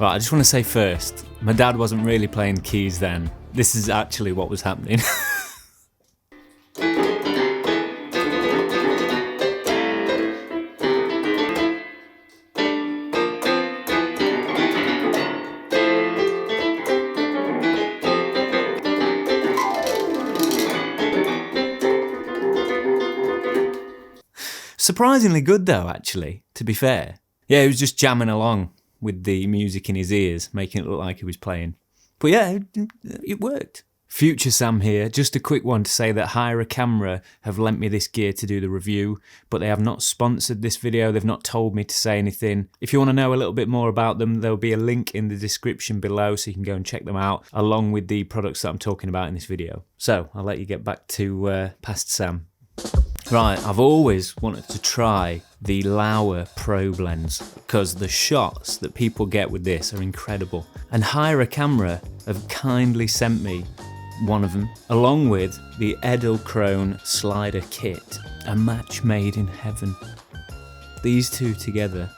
Right, I just want to say first, my dad wasn't really playing keys then. This is actually what was happening. Surprisingly good though, actually, to be fair. Yeah, he was just jamming along with the music in his ears, making it look like he was playing. But yeah, it worked. Future Sam here, just a quick one to say that Hire a Camera have lent me this gear to do the review, but they have not sponsored this video, they've not told me to say anything. If you want to know a little bit more about them, there'll be a link in the description below so you can go and check them out, along with the products that I'm talking about in this video. So, I'll let you get back to past Sam. Right, I've always wanted to try the Laowa probe lens because the shots that people get with this are incredible. And Hire a Camera have kindly sent me one of them, along with the Edelkrone Slider Kit, a match made in heaven. These two together.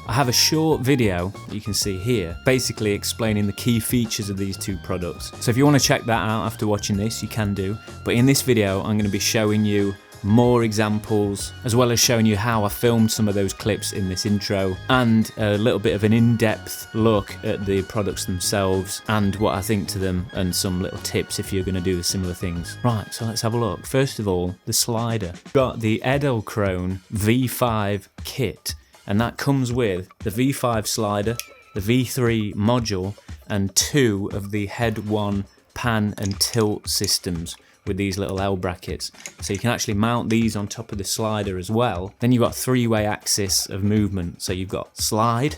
I have a short video that you can see here, basically explaining the key features of these two products. So if you want to check that out after watching this, you can do. But in this video, I'm going to be showing you more examples, as well as showing you how I filmed some of those clips in this intro, and a little bit of an in-depth look at the products themselves and what I think to them, and some little tips if you're going to do similar things. Right, so let's have a look. First of all, the slider. We've got the Edelkrone V5 kit. And that comes with the V5 slider, the V3 module, and 2 of the Head 1 pan and tilt systems with these little L brackets. So you can actually mount these on top of the slider as well. Then you've got 3-way axis of movement. So you've got slide,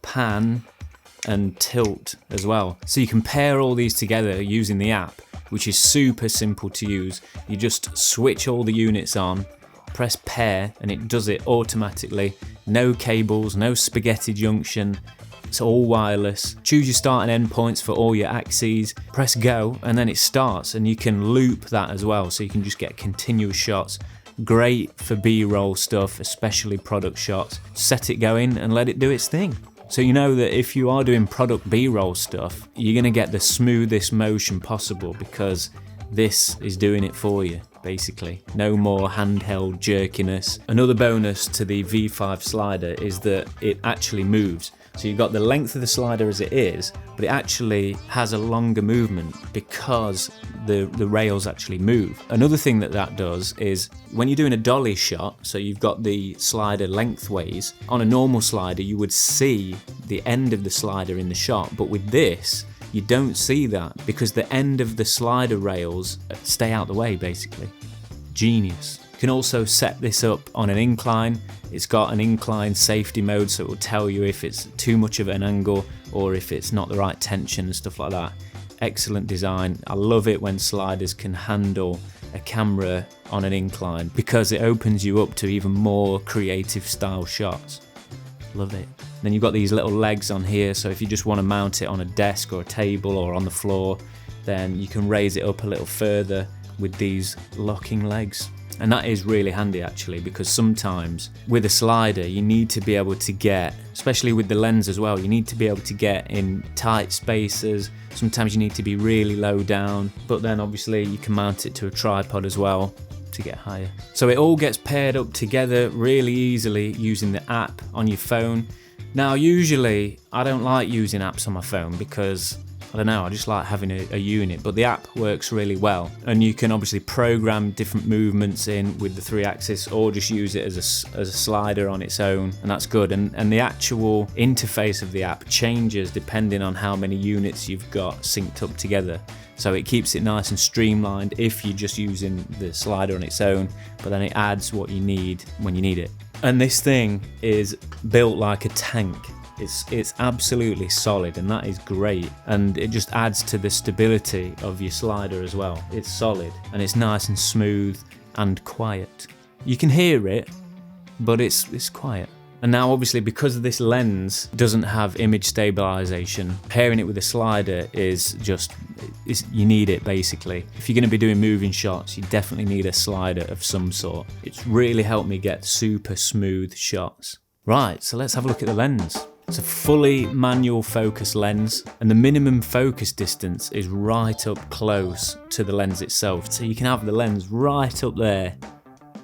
pan, and tilt as well. So you can pair all these together using the app, which is super simple to use. You just switch all the units on, press pair, and it does it automatically. No cables, no spaghetti junction, it's all wireless. Choose your start and end points for all your axes, press go, and then it starts, and you can loop that as well, so you can just get continuous shots. Great for B-roll stuff, especially product shots. Set it going and let it do its thing. So you know that if you are doing product B-roll stuff, you're gonna get the smoothest motion possible, because this is doing it for you, basically. No more handheld jerkiness. Another bonus to the V5 slider is that it actually moves. So you've got the length of the slider as it is, but it actually has a longer movement because the rails actually move. Another thing that does is when you're doing a dolly shot, so you've got the slider lengthways, on a normal slider you would see the end of the slider in the shot, but with this, you don't see that because the end of the slider rails stay out the way, basically. Genius. You can also set this up on an incline. It's got an incline safety mode, so it will tell you if it's too much of an angle or if it's not the right tension and stuff like that. Excellent design. I love it when sliders can handle a camera on an incline because it opens you up to even more creative style shots. Love it. Then you've got these little legs on here, so if you just want to mount it on a desk or a table or on the floor, then you can raise it up a little further with these locking legs. And that is really handy actually, because sometimes with a slider you need to be able to get, especially with the lens as well, you need to be able to get in tight spaces. Sometimes you need to be really low down, but then obviously you can mount it to a tripod as well to get higher. So it all gets paired up together really easily using the app on your phone. Now usually I don't like using apps on my phone because I don't know, I just like having a unit, but the app works really well, and you can obviously program different movements in with the 3-axis, or just use it as a slider on its own, and that's good. And the actual interface of the app changes depending on how many units you've got synced up together. So it keeps it nice and streamlined if you're just using the slider on its own, but then it adds what you need when you need it. And this thing is built like a tank. It's absolutely solid, and that is great, and it just adds to the stability of your slider as well. It's solid and it's nice and smooth and quiet. You can hear it, but it's quiet. And now obviously because this lens doesn't have image stabilization, pairing it with a slider is just, you need it basically. If you're going to be doing moving shots, you definitely need a slider of some sort. It's really helped me get super smooth shots. Right, so let's have a look at the lens. It's a fully manual focus lens, and the minimum focus distance is right up close to the lens itself. So you can have the lens right up there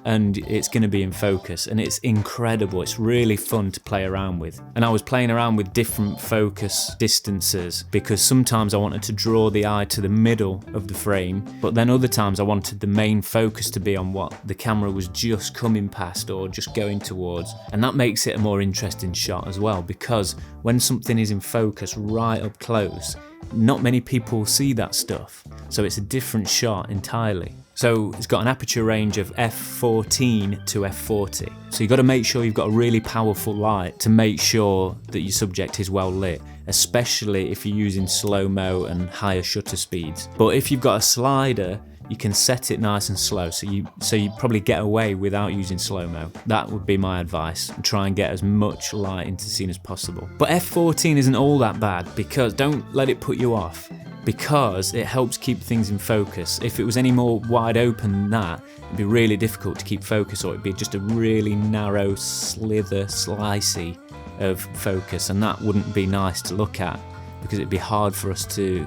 and it's going to be in focus, and it's incredible. It's really fun to play around with. And I was playing around with different focus distances because sometimes I wanted to draw the eye to the middle of the frame, but then other times I wanted the main focus to be on what the camera was just coming past or just going towards. And that makes it a more interesting shot as well, because when something is in focus right up close, not many people see that stuff. So it's a different shot entirely. So it's got an aperture range of f14 to f40. So you've got to make sure you've got a really powerful light to make sure that your subject is well lit, especially if you're using slow-mo and higher shutter speeds. But if you've got a slider, you can set it nice and slow, so you probably get away without using slow-mo. That would be my advice, and try and get as much light into the scene as possible. But f14 isn't all that bad, because don't let it put you off, because it helps keep things in focus. If it was any more wide open than that, it'd be really difficult to keep focus, or it'd be just a really narrow slither, slicey of focus, and that wouldn't be nice to look at, because it'd be hard for us to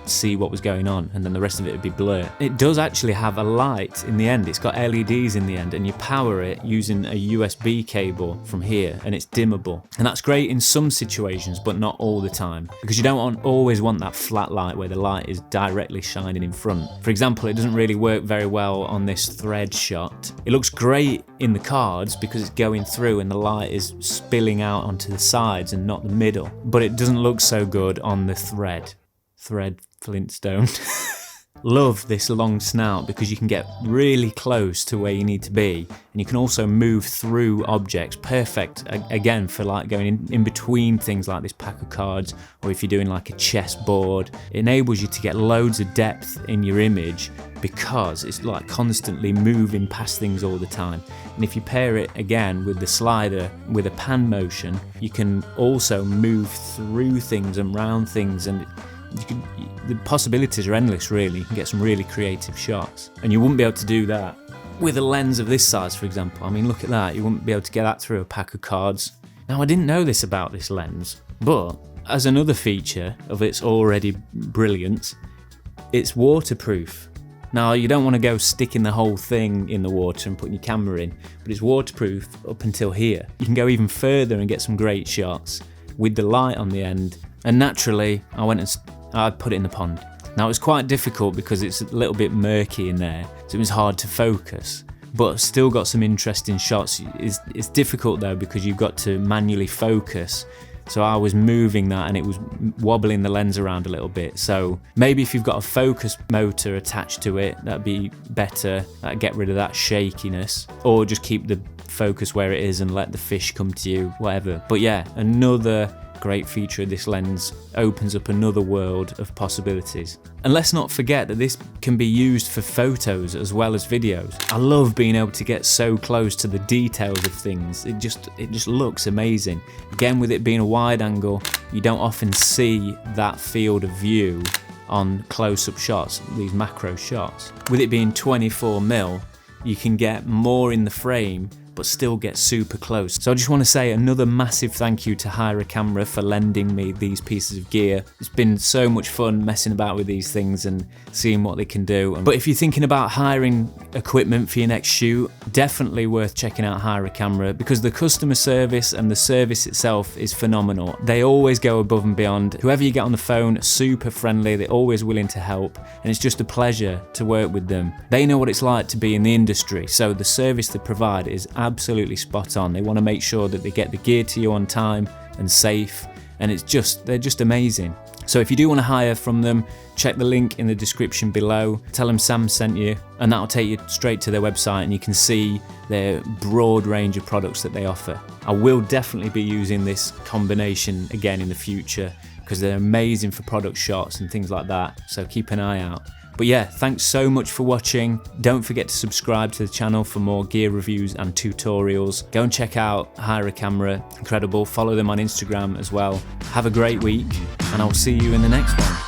see what was going on, and then the rest of it would be blurred. It does actually have a light in the end. It's got LEDs in the end, and you power it using a USB cable from here, and it's dimmable. And that's great in some situations, but not all the time, because you don't always want that flat light where the light is directly shining in front. For example, it doesn't really work very well on this thread shot. It looks great in the cards because it's going through and the light is spilling out onto the sides and not the middle, but it doesn't look so good on the thread Flintstone. Love this long snout because you can get really close to where you need to be, and you can also move through objects. Perfect again for like going in between things like this pack of cards, or if you're doing like a chessboard. It enables you to get loads of depth in your image because it's like constantly moving past things all the time. And if you pair it again with the slider with a pan motion, you can also move through things and round things, and the possibilities are endless really. You can get some really creative shots, and you wouldn't be able to do that with a lens of this size, for example. I mean, look at that, you wouldn't be able to get that through a pack of cards. Now, I didn't know this about this lens, but as another feature of its already brilliance, it's waterproof. Now, you don't want to go sticking the whole thing in the water and putting your camera in, but it's waterproof up until here. You can go even further and get some great shots with the light on the end. And naturally, I put it in the pond. Now, it was quite difficult because it's a little bit murky in there, so it was hard to focus, but still got some interesting shots. It's difficult though because you've got to manually focus. So I was moving that and it was wobbling the lens around a little bit. So maybe if you've got a focus motor attached to it, that'd be better. That'd get rid of that shakiness, or just keep the focus where it is and let the fish come to you, whatever. But yeah, another great feature of this lens, opens up another world of possibilities. And let's not forget that this can be used for photos as well as videos. I love being able to get so close to the details of things. It just looks amazing. Again, with it being a wide angle, you don't often see that field of view on close-up shots, these macro shots. With it being 24mm, you can get more in the frame but still get super close. So I just want to say another massive thank you to Hire a Camera for lending me these pieces of gear. It's been so much fun messing about with these things and seeing what they can do. But if you're thinking about hiring equipment for your next shoot, definitely worth checking out Hire a Camera, because the customer service and the service itself is phenomenal. They always go above and beyond. Whoever you get on the phone, super friendly, they're always willing to help, and it's just a pleasure to work with them. They know what it's like to be in the industry, so the service they provide is absolutely spot on. They want to make sure that they get the gear to you on time and safe, and they're just amazing. So if you do want to hire from them, check the link in the description below, tell them Sam sent you, and that'll take you straight to their website and you can see their broad range of products that they offer. I will definitely be using this combination again in the future because they're amazing for product shots and things like that, so keep an eye out. But yeah, thanks so much for watching. Don't forget to subscribe to the channel for more gear reviews and tutorials. Go and check out Hire a Camera, incredible. Follow them on Instagram as well. Have a great week, and I'll see you in the next one.